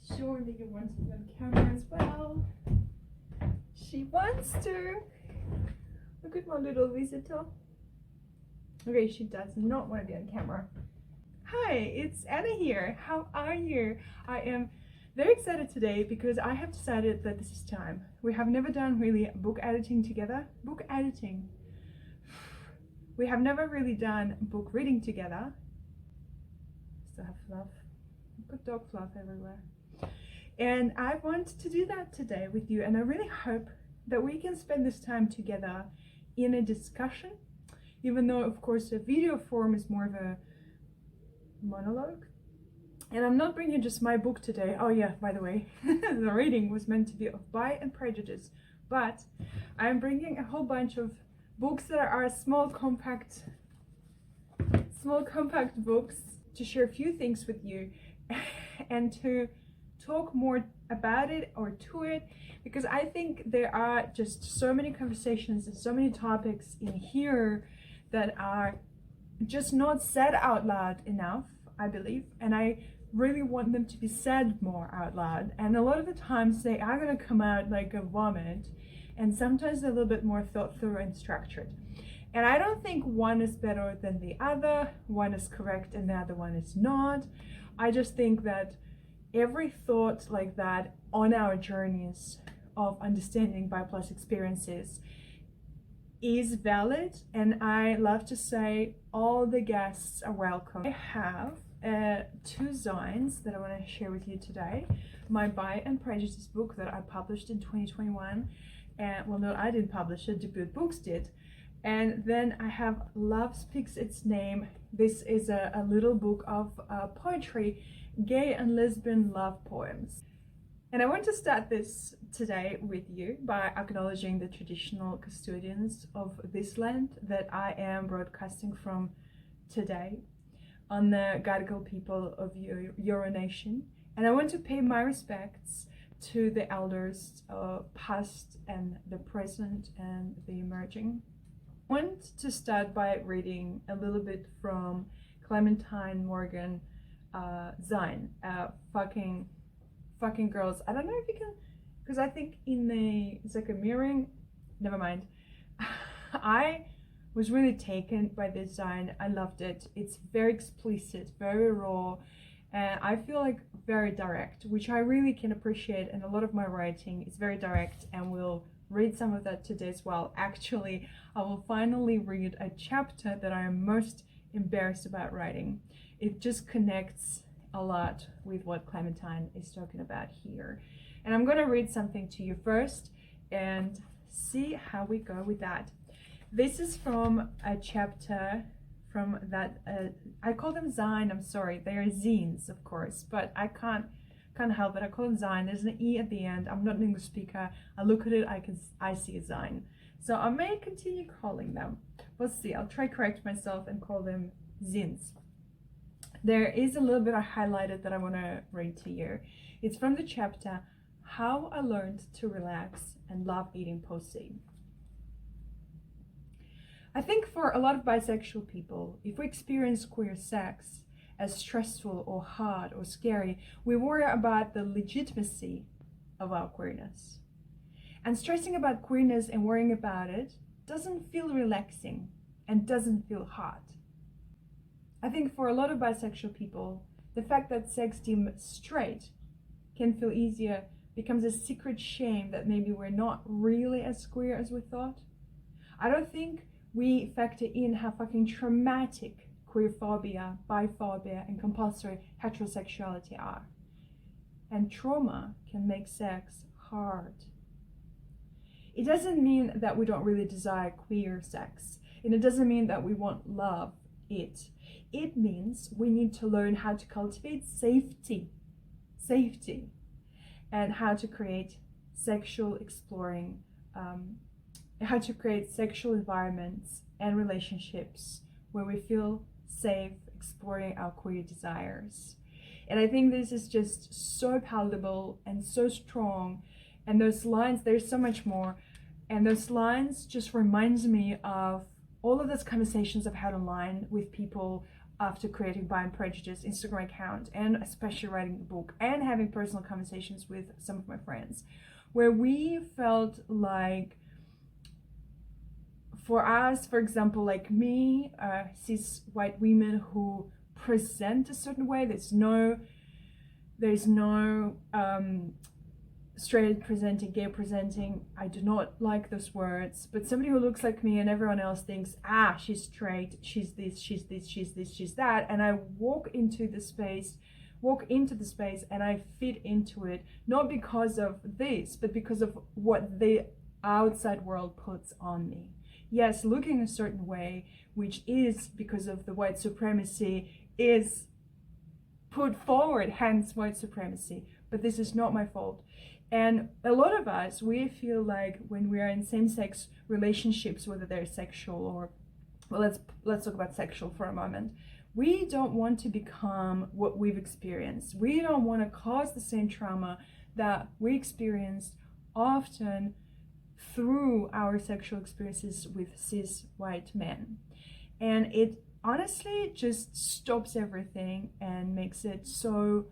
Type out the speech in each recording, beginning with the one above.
Surely you want to be on camera as well. She wants to. Look at my little visitor. Okay, she does not want to be on camera. Hi, it's Anna here. How are you? I am very excited today because I have decided that this is time. We have never done really book editing together. Book editing. We have never really done book reading together. Still have fluff. I've got dog fluff everywhere. And I want to do that today with you, and I really hope that we can spend this time together in a discussion, even though of course a video form is more of a monologue. And I'm not bringing just my book today. Oh yeah, by the way, the reading was meant to be of Pride and Prejudice, but I'm bringing a whole bunch of books that are small compact books to share a few things with you and to talk more about it or to it, because I think there are just so many conversations and so many topics in here that are just not said out loud enough, I believe, and I really want them to be said more out loud. And a lot of the times they are going to come out like a vomit, and sometimes they're a little bit more thought through and structured. And I don't think one is better than the other, one is correct and the other one is not. I just think that every thought like that on our journeys of understanding BI+ experiences is valid, and I love to say all the guests are welcome. I have two zines that I want to share with you today. My Pride and Prejudice book that I published in 2021, and well, no, I didn't publish it, Debut Books did. And then I have Love Speaks Its Name. This is a little book of poetry, gay and lesbian love poems. And I want to start this today with you by acknowledging the traditional custodians of this land that I am broadcasting from today, on the Gadigal people of Euro Nation. And I want to pay my respects to the elders, past and the present and the emerging. I want to start by reading a little bit from Clementine Morgan zine, fucking girls. I don't know if you can, because I think it's like a mirroring, never mind. I was really taken by this zine. I loved it. It's very explicit, very raw, and I feel like very direct, which I really can appreciate. And a lot of my writing is very direct, and we'll read some of that today as well. Actually, I will finally read a chapter that I am most embarrassed about writing. It just connects a lot with what Clementine is talking about here. And I'm going to read something to you first and see how we go with that. This is from a chapter from that, I call them zine, I'm sorry, they are zines of course, but I can't help it, I call them zine. There's an E at the end. I'm not an English speaker. I look at it, I see a zine. So I may continue calling them. We'll see. I'll try correct myself and call them zines. There is a little bit I highlighted that I want to read to you. It's from the chapter How I Learned to Relax and Love Eating Pussy. I think for a lot of bisexual people, if we experience queer sex as stressful or hard or scary, we worry about the legitimacy of our queerness. And stressing about queerness and worrying about it doesn't feel relaxing and doesn't feel hot. I think for a lot of bisexual people, the fact that sex deemed straight can feel easier becomes a secret shame that maybe we're not really as queer as we thought. I don't think we factor in how fucking traumatic queerphobia, biphobia, and compulsory heterosexuality are. And trauma can make sex hard. It doesn't mean that we don't really desire queer sex, and it doesn't mean that we won't love it. It means we need to learn how to cultivate safety, and how to create sexual exploring, how to create sexual environments and relationships where we feel safe exploring our queer desires. And I think this is just so palatable and so strong. And those lines, there's so much more. And those lines just reminds me of all of those conversations I've had online with people after creating Bi and Prejudice Instagram account, and especially writing the book and having personal conversations with some of my friends, where we felt like, for us, for example, like me, cis white women who present a certain way, there's no straight presenting, gay presenting. I do not like those words, but somebody who looks like me and everyone else thinks, she's straight, she's this, she's this, she's this, she's that, and I walk into the space and I fit into it, not because of this, but because of what the outside world puts on me. Yes, looking a certain way, which is because of the white supremacy, is put forward, hence white supremacy, but this is not my fault. And a lot of us, we feel like when we are in same-sex relationships, whether they're sexual or, well, let's talk about sexual for a moment, we don't want to become what we've experienced. We don't want to cause the same trauma that we experienced often through our sexual experiences with cis white men. And it honestly just stops everything and makes it so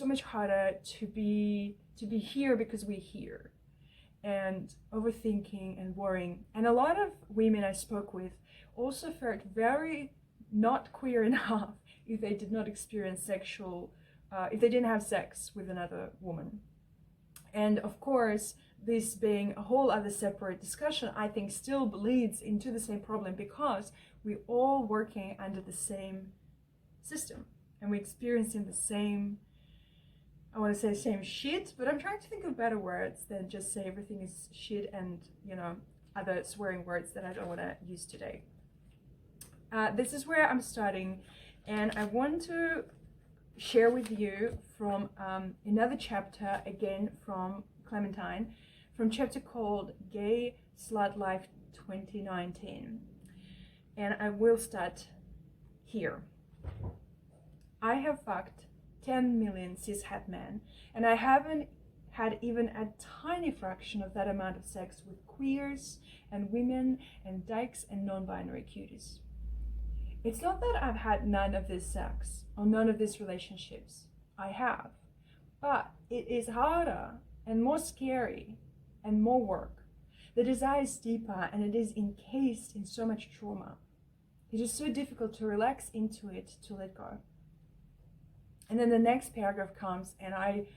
much harder to be here, because we're here and overthinking and worrying. And a lot of women I spoke with also felt very not queer enough if they did not experience if they didn't have sex with another woman. And of course, this being a whole other separate discussion, I think still leads into the same problem, because we're all working under the same system and we're experiencing the same, I want to say same shit, but I'm trying to think of better words than just say everything is shit and, other swearing words that I don't want to use today. This is where I'm starting, and I want to share with you from another chapter, again from Clementine, from chapter called Gay Slut Life 2019. And I will start here. I have fucked 10 million cis-het men, and I haven't had even a tiny fraction of that amount of sex with queers and women and dykes and non-binary cuties. It's not that I've had none of this sex or none of these relationships. I have. But it is harder and more scary and more work. The desire is deeper and it is encased in so much trauma. It is so difficult to relax into it, to let go. And then the next paragraph comes and I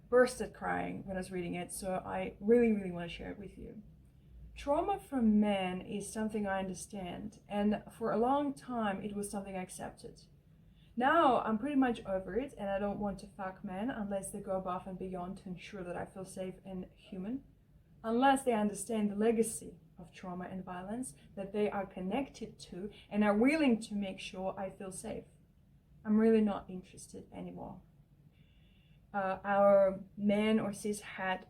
bursted crying when I was reading it, so I really, really want to share it with you. Trauma from men is something I understand, and for a long time it was something I accepted. Now I'm pretty much over it, and I don't want to fuck men unless they go above and beyond to ensure that I feel safe and human, unless they understand the legacy of trauma and violence that they are connected to and are willing to make sure I feel safe. I'm really not interested anymore. Our men or cis-het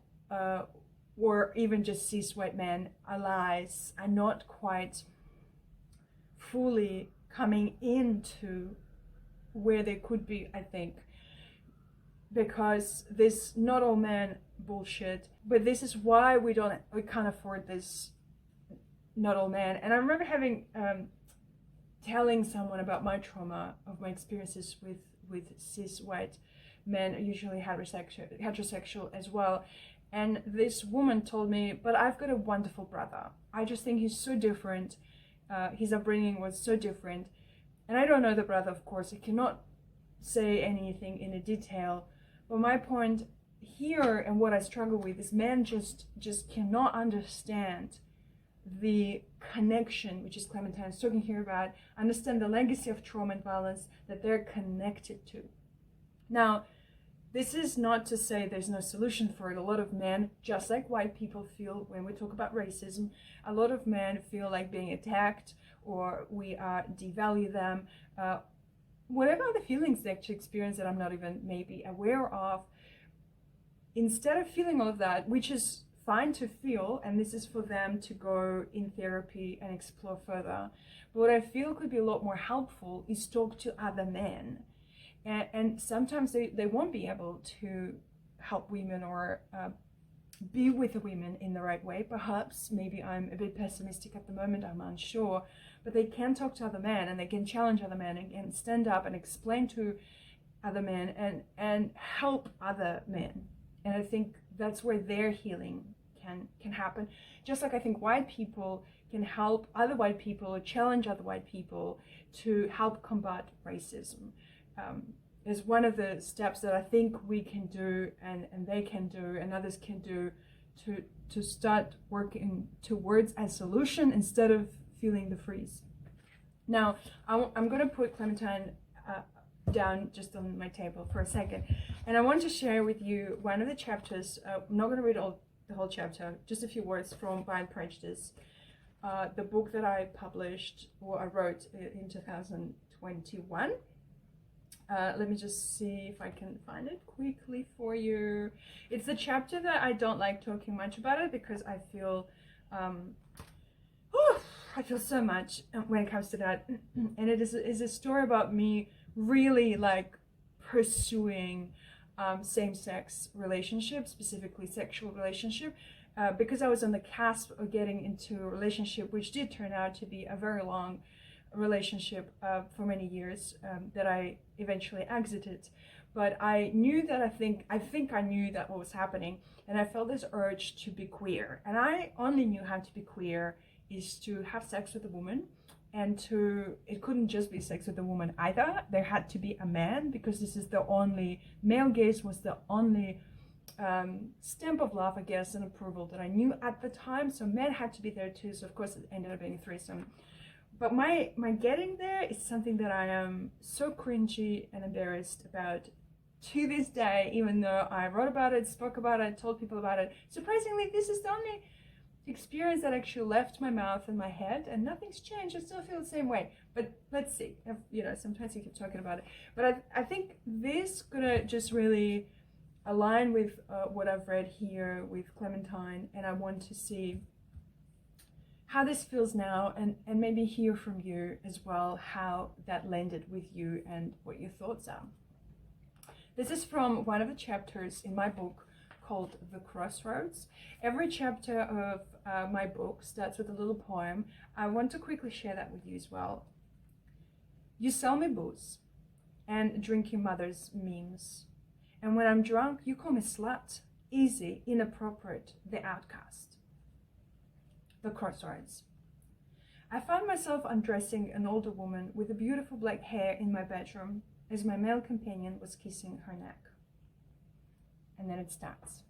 or even just cis-white men allies are not quite fully coming into where they could be, I think, because this not all men bullshit, but this is why we can't afford this not all men. And I remember telling someone about my trauma of my experiences with cis-white men, usually heterosexual as well. And this woman told me, but I've got a wonderful brother. I just think he's so different. His upbringing was so different. And I don't know the brother, of course. I cannot say anything in a detail. But my point here and what I struggle with is men just cannot understand the connection, which is Clementine is talking here about, understand the legacy of trauma and violence that they're connected to. Now, this is not to say there's no solution for it. A lot of men, just like white people feel when we talk about racism, a lot of men feel like being attacked or we devalue them. Whatever the feelings they actually experience that I'm not even maybe aware of, instead of feeling all of that, which is fine to feel, and this is for them to go in therapy and explore further, but what I feel could be a lot more helpful is talk to other men. And sometimes they won't be able to help women or be with the women in the right way. Perhaps, maybe I'm a bit pessimistic at the moment, I'm unsure, but they can talk to other men and they can challenge other men and stand up and explain to other men and help other men. And I think that's where their healing can happen. Just like I think white people can help other white people or challenge other white people to help combat racism. Is one of the steps that I think we can do and they can do and others can do to start working towards a solution instead of feeling the freeze. Now, I'm going to put Clementine down just on my table for a second, and I want to share with you one of the chapters. I'm not going to read the whole chapter, just a few words from Pride and Prejudice, the book that I published or I wrote in 2021. Let me just see if I can find it quickly for you. It's the chapter that I don't like talking much about it because I feel so much when it comes to that. And it is a story about me really like pursuing same-sex relationships, specifically sexual relationship, because I was on the cusp of getting into a relationship which did turn out to be a very long relationship for many years that I eventually exited. But I knew that I think I knew that what was happening, and I felt this urge to be queer. And I only knew how to be queer is to have sex with a woman, and it couldn't just be sex with a woman either. There had to be a man, because this is the only, male gaze was the only stamp of love, I guess, and approval that I knew at the time. So men had to be there too. So of course it ended up being a threesome. But my getting there is something that I am so cringy and embarrassed about to this day, even though I wrote about it, spoke about it, told people about it. Surprisingly, this is the only experience that actually left my mouth and my head, and nothing's changed. I still feel the same way. But let's see. Sometimes you keep talking about it. But I think this gonna just really align with what I've read here with Clementine, and I want to see how this feels now, and maybe hear from you as well how that landed with you and what your thoughts are. This is from one of the chapters in my book called The Crossroads. Every chapter of my book starts with a little poem. I want to quickly share that with you as well. You sell me booze and drink your mother's memes, and when I'm drunk you call me slut, easy, inappropriate, the outcast. The Crossroads. I found myself undressing an older woman with a beautiful black hair in my bedroom as my male companion was kissing her neck. And then it starts.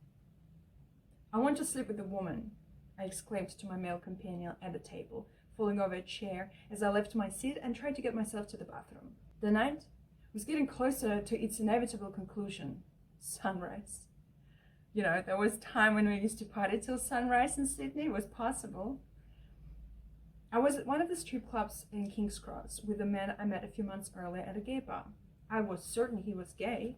I want to sleep with a woman, I exclaimed to my male companion at the table, falling over a chair as I left my seat and tried to get myself to the bathroom. The night was getting closer to its inevitable conclusion, sunrise. You know, there was time when we used to party till sunrise in Sydney. It was possible. I was at one of the strip clubs in King's Cross with a man I met a few months earlier at a gay bar. I was certain he was gay,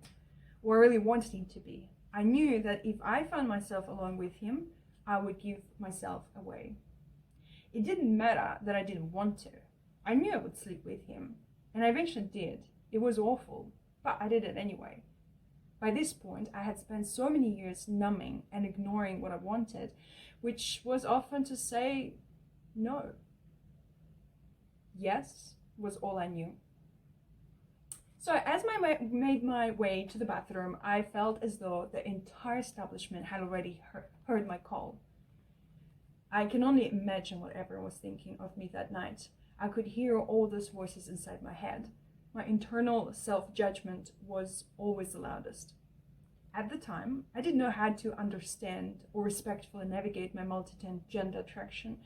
or I really wanted him to be. I knew that if I found myself alone with him, I would give myself away. It didn't matter that I didn't want to. I knew I would sleep with him, and I eventually did. It was awful, but I did it anyway. By this point, I had spent so many years numbing and ignoring what I wanted, which was often to say no. Yes was all I knew. So as I made my way to the bathroom, I felt as though the entire establishment had already heard my call. I can only imagine what everyone was thinking of me that night. I could hear all those voices inside my head. My internal self-judgment was always the loudest. At the time, I didn't know how to understand or respectfully navigate my multi-gender attraction,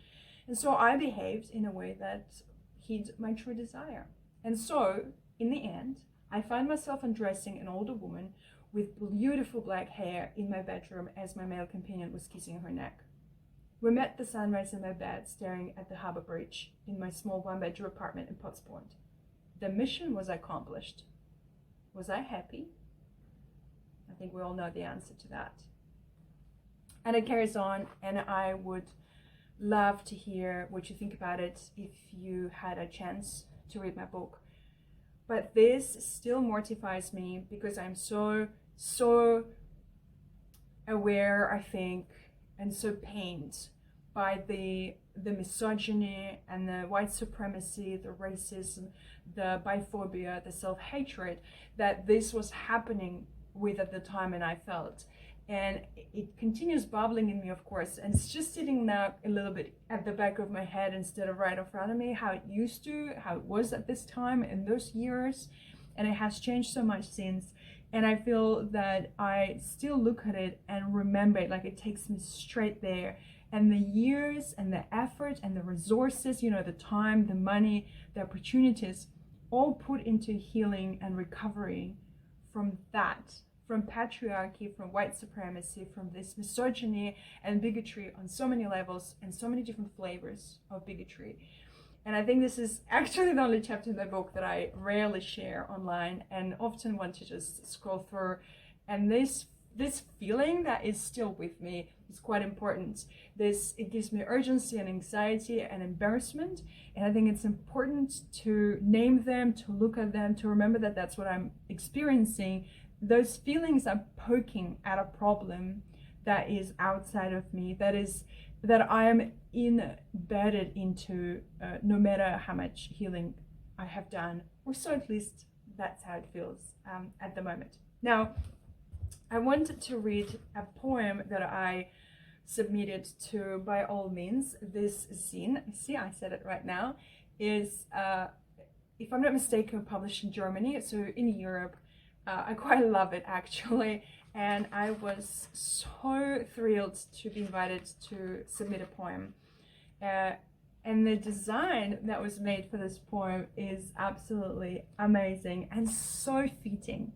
and so I behaved in a way that hid my true desire. And so, in the end, I found myself undressing an older woman with beautiful black hair in my bedroom as my male companion was kissing her neck. We met the sunrise in my bed, staring at the harbour bridge in my small one-bedroom apartment in Potts Point. The mission was accomplished. Was I happy? I think we all know the answer to that. And it carries on, and I would love to hear what you think about it if you had a chance to read my book. But this still mortifies me because I'm so aware, I think, and so pained by the misogyny and the white supremacy, the racism, the biphobia, the self-hatred that this was happening with at the time, and I felt. And it continues bubbling in me, of course, and it's just sitting now a little bit at the back of my head instead of right in front of me, how it used to, how it was at this time in those years. And it has changed so much since. And I feel that I still look at it and remember it, like it takes me straight there. And the years and the effort and the resources, you know, the time, the money, the opportunities, all put into healing and recovery from that, from patriarchy, from white supremacy, from this misogyny and bigotry on so many levels and so many different flavors of bigotry. And I think this is actually the only chapter in the book that I rarely share online and often want to just scroll through. And this feeling that is still with me is quite important. It gives me urgency and anxiety and embarrassment. And I think it's important to name them, to look at them, to remember that that's what I'm experiencing. Those feelings are poking at a problem that is outside of me, that I am embedded into, no matter how much healing I have done, or so at least that's how it feels at the moment. Now, I wanted to read a poem that I submitted to By All Means. This zine, see, I said it right now, is, if I'm not mistaken, published in Germany, so in Europe. I quite love it actually, and I was so thrilled to be invited to submit a poem. And the design that was made for this poem is absolutely amazing and so fitting.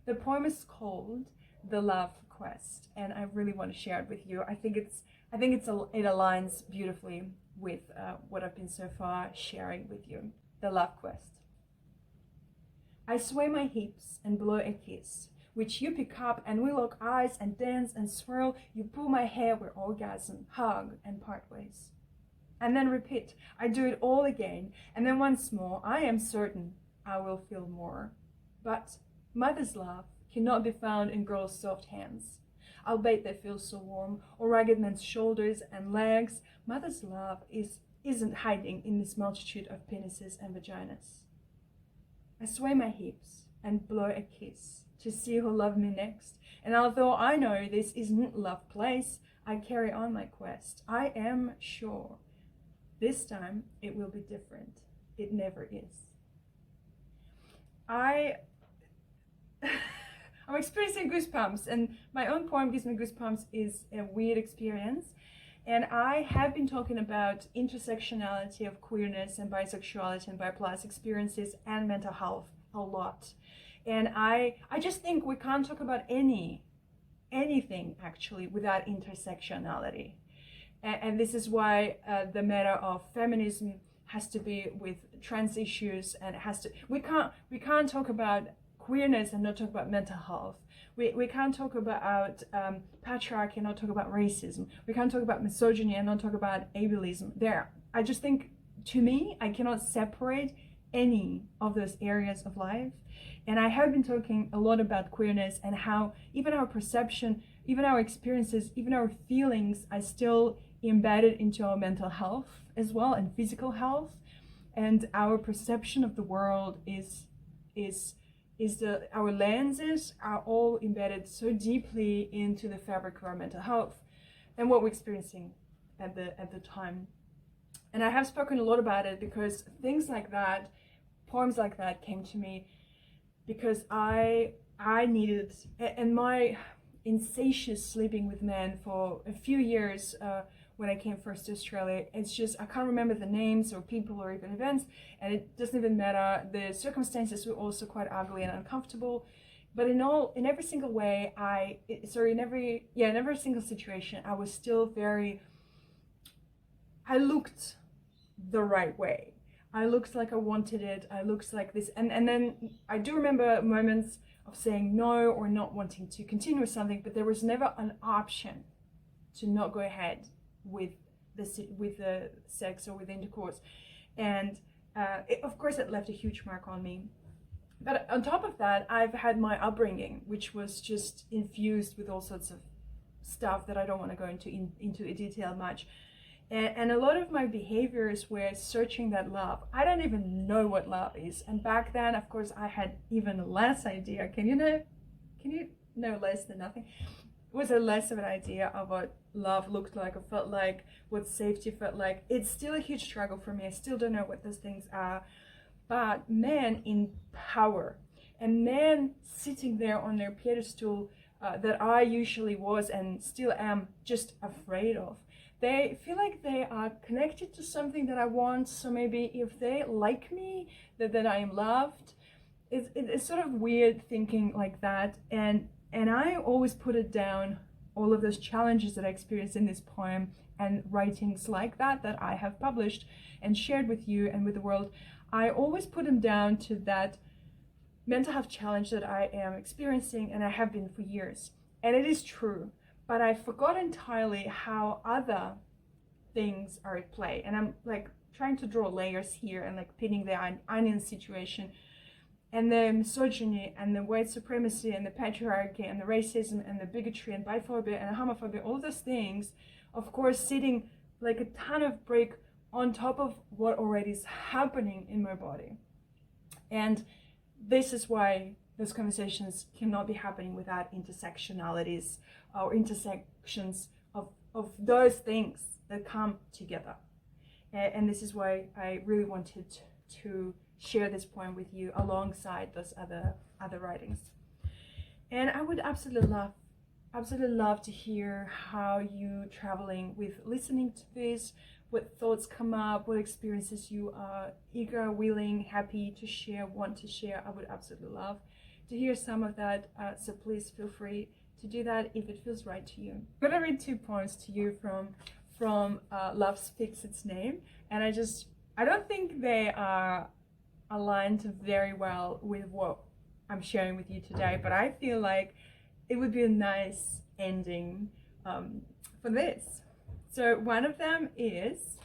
The poem is called The Love Quest, and I really want to share it with you. I think it aligns beautifully with what I've been so far sharing with you. The Love Quest. I sway my hips and blow a kiss, which you pick up, and we lock eyes and dance and swirl. You pull my hair, we orgasm, hug and part ways. And then repeat, I do it all again, and then once more. I am certain I will feel more. But mother's love cannot be found in girls' soft hands, albeit they feel so warm, or ragged men's shoulders and legs. Mother's love isn't hiding in this multitude of penises and vaginas. I sway my hips and blow a kiss to see who'll love me next. And although I know this isn't love place, I carry on my quest. I am sure this time it will be different. It never is. I'm experiencing goosebumps, and my own poem gives me goosebumps is a weird experience. And I have been talking about intersectionality of queerness and bisexuality and bi-plus experiences and mental health a lot. And I just think we can't talk about anything actually without intersectionality. And this is why the matter of feminism has to be with trans issues, and we can't talk about queerness and not talk about mental health. We can't talk about patriarchy and not talk about racism. We can't talk about misogyny and not talk about ableism. I just think, to me, I cannot separate any of those areas of life. And I have been talking a lot about queerness and how even our perception, even our experiences, even our feelings are still embedded into our mental health as well, and physical health. And our perception of the world our lenses are all embedded so deeply into the fabric of our mental health and what we're experiencing at the time. And I have spoken a lot about it because things like that, poems like that, came to me because I needed, and my insatiate sleeping with men for a few years when I came first to Australia, it's just, I can't remember the names or people or even events, and it doesn't even matter. The circumstances were also quite ugly and uncomfortable, but in every single way, in every single situation, I was still I looked the right way. I looked like I wanted it. I looked like this, and then I do remember moments of saying no or not wanting to continue with something, but there was never an option to not go ahead with the sex or with intercourse. And of course it left a huge mark on me. But on top of that, I've had my upbringing, which was just infused with all sorts of stuff that I don't want to go into detail much. And a lot of my behaviors were searching that love. I don't even know what love is. And back then, of course, I had even less idea. Can you know less than nothing? It was a less of an idea of what love looked like or felt like, what safety felt like. It's still a huge struggle for me. I still don't know what those things are. But men in power and men sitting there on their pedestal that I usually was and still am just afraid of. They feel like they are connected to something that I want. So maybe if they like me, that I am loved. It's sort of weird thinking like that. And I always put it down, all of those challenges that I experienced in this poem and writings like that I have published and shared with you and with the world. I always put them down to that mental health challenge that I am experiencing, and I have been for years. And it is true. But I forgot entirely how other things are at play. And I'm like trying to draw layers here and like pinning the onion situation and the misogyny and the white supremacy and the patriarchy and the racism and the bigotry and biphobia and homophobia, all those things, of course, sitting like a ton of brick on top of what already is happening in my body. And this is why those conversations cannot be happening without intersectionalities or intersections of those things that come together. And this is why I really wanted to share this poem with you alongside those other writings. And I would absolutely love to hear how you traveling with listening to this, what thoughts come up, what experiences you are eager, willing, happy to share, want to share. I would absolutely love to hear some of that, so please feel free to do that if it feels right to you. I'm gonna read 2 poems to you from Love Speaks Its Name, and I don't think they are aligned very well with what I'm sharing with you today, but I feel like it would be a nice ending for this. So one of them is,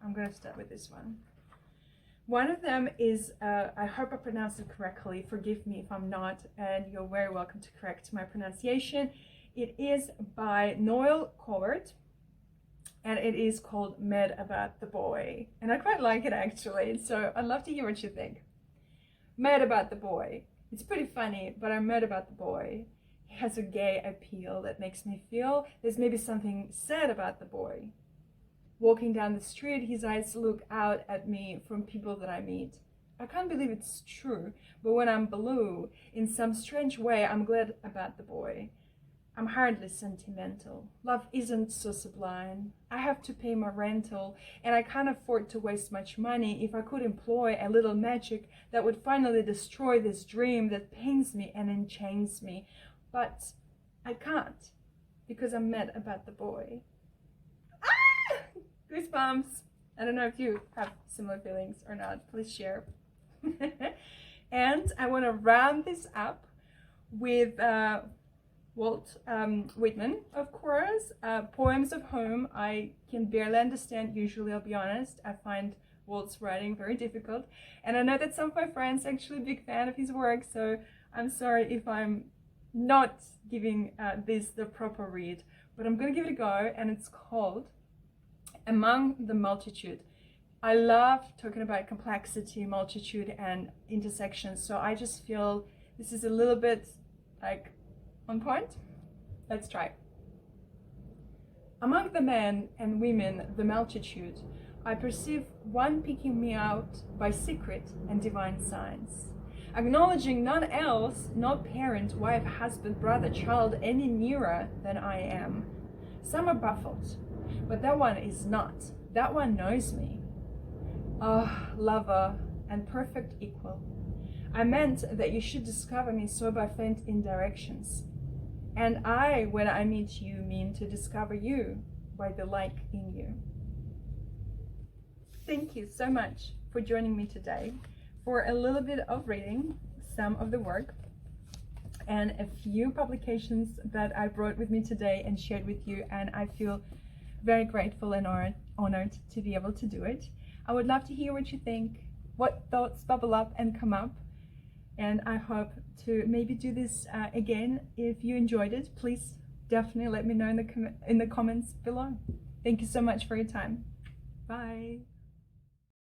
I'm gonna start with this one. One of them is, I hope I pronounced it correctly, forgive me if I'm not, and you're very welcome to correct my pronunciation. It is by Noël Coward, and it is called Mad About the Boy. And I quite like it actually, so I'd love to hear what you think. Mad about the boy. It's pretty funny, but I'm mad about the boy. He has a gay appeal that makes me feel there's maybe something sad about the boy. Walking down the street, his eyes look out at me from people that I meet. I can't believe it's true, but when I'm blue, in some strange way, I'm glad about the boy. I'm hardly sentimental. Love isn't so sublime. I have to pay my rental, and I can't afford to waste much money if I could employ a little magic that would finally destroy this dream that pains me and enchains me. But I can't, because I'm mad about the boy. Goosebumps. I don't know if you have similar feelings or not. Please share. And I want to round this up with Whit Whitman, of course. Poems of whom I can barely understand usually, I'll be honest. I find Whit's writing very difficult. And I know that some of my friends are actually a big fan of his work, so I'm sorry if I'm not giving this the proper read. But I'm going to give it a go, and it's called Among the Multitude. I love talking about complexity, multitude, and intersections, so I just feel this is a little bit like on point. Let's try. Among the men and women, the multitude, I perceive one picking me out by secret and divine signs, acknowledging none else, no parent, wife, husband, brother, child, any nearer than I am. Some are baffled, but that one is not. That one knows me. Ah, lover and perfect equal. I meant that you should discover me so by faint indirections. And I, when I meet you, mean to discover you by the like in you. Thank you so much for joining me today for a little bit of reading some of the work and a few publications that I brought with me today and shared with you, and I feel very grateful and honored to be able to do it. I would love to hear what you think, what thoughts bubble up and come up, and I hope to maybe do this again. If you enjoyed it, please definitely let me know in the comments below. Thank you so much for your time. Bye.